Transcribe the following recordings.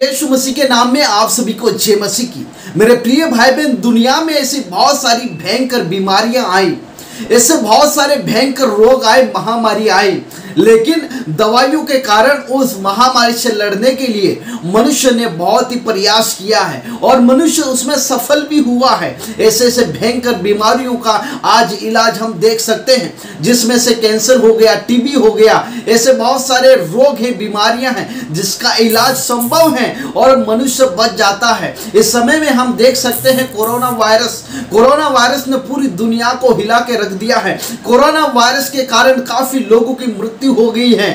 यीशु मसीह के नाम में आप सभी को जय मसीह की। मेरे प्रिय भाई बहन, दुनिया में ऐसी बहुत सारी भयंकर बीमारियां आई, ऐसे बहुत सारे भयंकर रोग आए, महामारी आई, लेकिन दवाइयों के कारण उस महामारी से लड़ने के लिए मनुष्य ने बहुत ही प्रयास किया है और मनुष्य उसमें सफल भी हुआ है। ऐसे ऐसे भयंकर बीमारियों का आज इलाज हम देख सकते हैं, जिसमें से कैंसर हो गया, टीबी हो गया, ऐसे बहुत सारे रोग हैं, बीमारियां हैं जिसका इलाज संभव है और मनुष्य बच जाता है। इस समय में हम देख सकते हैं कोरोना वायरस ने पूरी दुनिया को हिला के रख दिया है। कोरोना वायरस के कारण काफी लोगों की मृत्यु हो गई है,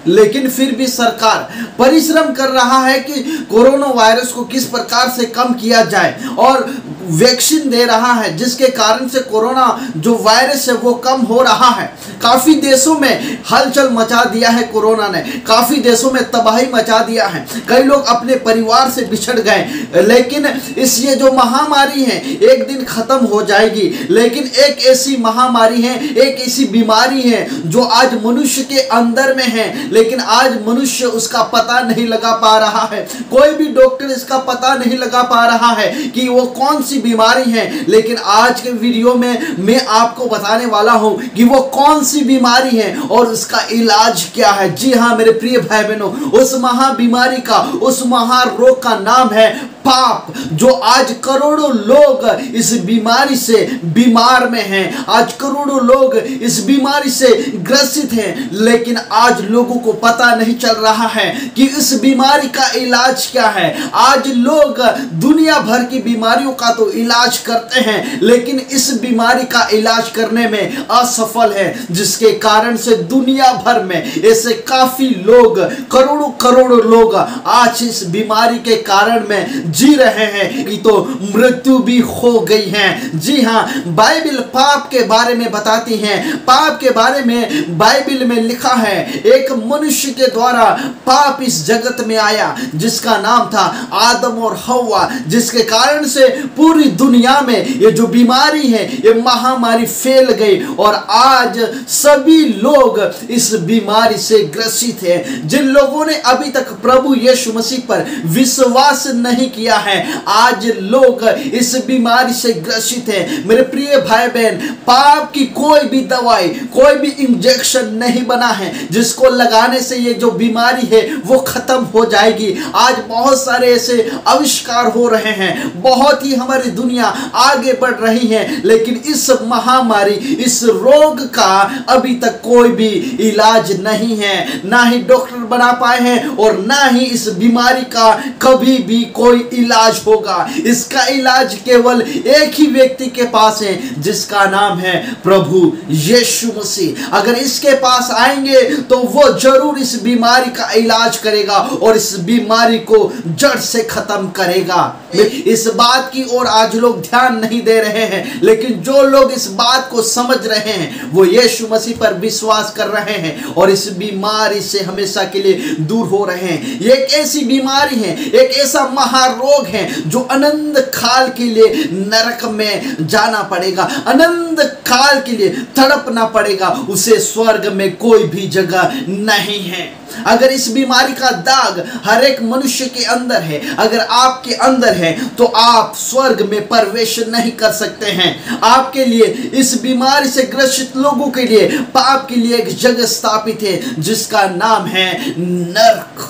लेकिन फिर भी सरकार परिश्रम कर रहा है कि कोरोना वायरस को किस प्रकार से कम किया जाए और वैक्सीन दे रहा है, जिसके कारण से कोरोना जो वायरस है वो कम हो रहा है। काफी देशों में हलचल मचा दिया है कोरोना ने, काफी देशों में तबाही मचा दिया है। कई लोग अपने परिवार से बिछड़ गए, लेकिन इस ये जो महामारी है एक दिन खत्म हो जाएगी। लेकिन एक ऐसी महामारी है, एक ऐसी बीमारी है जो आज मनुष्य के अंदर में है, लेकिन आज मनुष्य उसका पता नहीं लगा पा रहा है। कोई भी डॉक्टर इसका पता नहीं लगा पा रहा है कि वो कौन सी बीमारी है। लेकिन आज के वीडियो में मैं आपको बताने वाला हूं कि वो कौन सी बीमारी है और उसका इलाज क्या है। जी हां मेरे प्रिय भाई बहनों, उस महाबीमारी का, उस महारोग का नाम है पाप, जो आज करोड़ों लोग इस बीमारी से बीमार में हैं। आज करोड़ों लोग इस बीमारी से ग्रसित हैं, लेकिन आज लोगों को पता नहीं चल रहा है कि इस बीमारी का इलाज क्या है। आज लोग दुनिया भर की बीमारियों का तो इलाज करते हैं, लेकिन इस बीमारी का इलाज करने में असफल है, जिसके कारण से दुनिया भर में ऐसे काफी लोग, करोड़ों लोग आज इस बीमारी के कारण में जी रहे हैं कि तो मृत्यु भी हो गई है। जी हां, बाइबल पाप के बारे में बताती है। पाप के बारे में बाइबल में लिखा है, एक मनुष्य के द्वारा पाप इस जगत में आया जिसका नाम था आदम और हव्वा, जिसके कारण से पूरी दुनिया में ये जो बीमारी है, ये महामारी फैल गई और आज सभी लोग इस बीमारी से ग्रसित हैं। जिन लोगों ने अभी तक प्रभु यीशु मसीह पर विश्वास नहीं किया है, आज लोग इस बीमारी से ग्रसित हैं। मेरे प्रिय भाई बहन, पाप की कोई भी दवाई, कोई भी इंजेक्शन नहीं बना है जिसको लगाने से ये जो बीमारी है वो खत्म हो जाएगी। आज बहुत सारे ऐसे आविष्कार हो रहे हैं, बहुत ही हमारी दुनिया आगे बढ़ रही है, लेकिन इस महामारी, इस रोग का अभी तक कोई भी इलाज नहीं है। ना ही डॉक्टर बना पाए हैं और ना ही इस बीमारी का कभी भी कोई इलाज होगा। इसका इलाज केवल एक ही व्यक्ति के पास है, जिसका नाम है प्रभु यीशु मसीह। अगर इसके पास आएंगे तो वो जरूर इस बीमारी का इलाज करेगा और इस बीमारी को जड़ से खत्म करेगा। इस बात की ओर आज लोग ध्यान नहीं दे रहे हैं, लेकिन जो लोग इस बात को समझ रहे हैं वो यीशु मसीह पर विश्वास कर रहे हैं और इस बीमारी से हमेशा के लिए दूर हो रहे हैं। ये एक ऐसी बीमारी है, एक ऐसा महारोग है जो अनंत काल के लिए नरक में जाना पड़ेगा, अनंत काल के लिए तड़पना पड़ेगा, उसे स्वर्ग में कोई भी जगह नहीं है। अगर इस बीमारी का दाग हर एक मनुष्य के अंदर है, अगर आपके अंदर है, तो आप स्वर्ग में प्रवेश नहीं कर सकते हैं। आपके लिए, इस बीमारी से ग्रसित लोगों के लिए, पाप के लिए एक जगह स्थापित है जिसका नाम है नरक।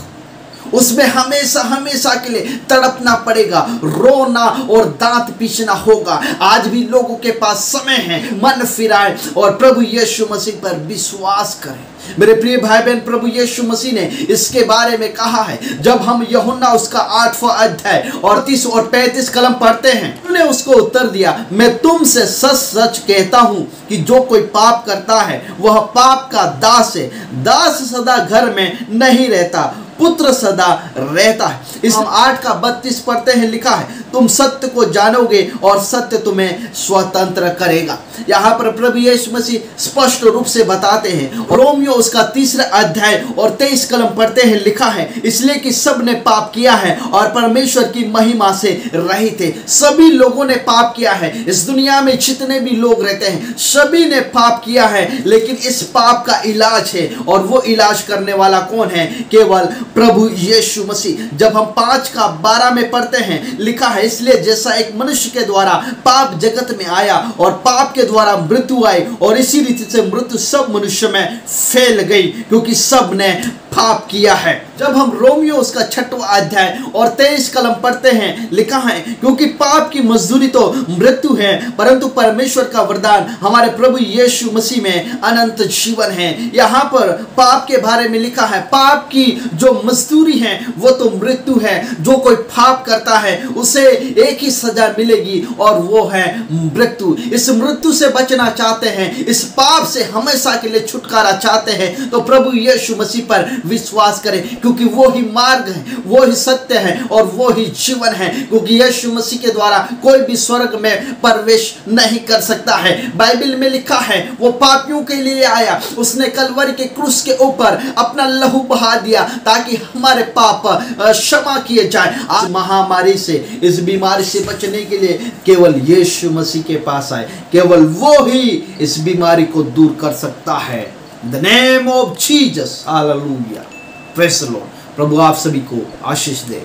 उसमें हमेशा के लिए तड़पना पड़ेगा, रोना और दांत पीसना होगा। आज भी लोगों के पास समय है, मन फिराए और प्रभु यीशु मसीह पर विश्वास करें। मेरे प्रिय भाई बहन, प्रभु यीशु मसीह ने इसके बारे में कहा है। जब हम यूहन्ना उसका 8वां अध्याय और 30 और 35 कलम पढ़ते हैं, उन्होंने उसको उत्तर दिया, मैं तुमसे सच सच कहता हूं कि जो कोई पाप करता है वह पाप का दास है। दास सदा घर में नहीं रहता, पुत्र सदा रहता है। इस 8 का 32 पढ़ते हैं, लिखा है, तुम सत्य को जानोगे और सत्य तुम्हें स्वतंत्र करेगा। यहाँ पर प्रभु यीशु मसीह स्पष्ट रूप से बताते हैं। रोमियो उसका 3 अध्याय और 23 कलम पढ़ते हैं, लिखा है इसलिए कि सब ने पाप किया है और परमेश्वर की महिमा से रहित थे। सभी लोगों ने पाप किया है। इस दुनिया में जितने भी लोग रहते हैं सभी ने पाप किया है, लेकिन इस पाप का इलाज है और वो इलाज करने वाला कौन है? केवल प्रभु यीशु मसीह। जब हम 5:12 में पढ़ते हैं, लिखा है इसलिए जैसा एक मनुष्य के द्वारा पाप जगत में आया और पाप के द्वारा मृत्यु आई और इसी रीति से मृत्यु सब मनुष्य में फैल गई क्योंकि सब ने पाप किया है। जब हम रोमियो उसका 6वां अध्याय और 23 कलम पढ़ते हैं, लिखा है क्योंकि पाप की मजदूरी तो मृत्यु है, परंतु परमेश्वर का वरदान हमारे प्रभु यीशु मसीह में अनंत जीवन है। यहाँ पर पाप के बारे में लिखा है पाप की जो मजदूरी है वो तो मृत्यु है। जो कोई पाप करता है उसे एक ही सजा मिलेगी और वो है मृत्यु। इस मृत्यु से बचना चाहते हैं, इस पाप से हमेशा के लिए छुटकारा चाहते हैं, तो प्रभु यीशु मसीह पर विश्वास करें क्योंकि वो ही मार्ग है, वो ही सत्य है और वो ही जीवन है। क्योंकि यीशु मसीह के द्वारा कोई भी स्वर्ग में प्रवेश नहीं कर सकता है। बाइबल में लिखा है वो पापियों के लिए आया, उसने कलवरी के क्रूस के ऊपर अपना लहू बहा दिया ताकि हमारे पाप क्षमा किए जाए। आज महामारी से, इस बीमारी से बचने के लिए केवल यीशु मसीह के पास आए, केवल वो ही इस बीमारी को दूर कर सकता है। In the name of Jesus, hallelujah, praise the Lord। प्रभु आप सभी को आशीष दे।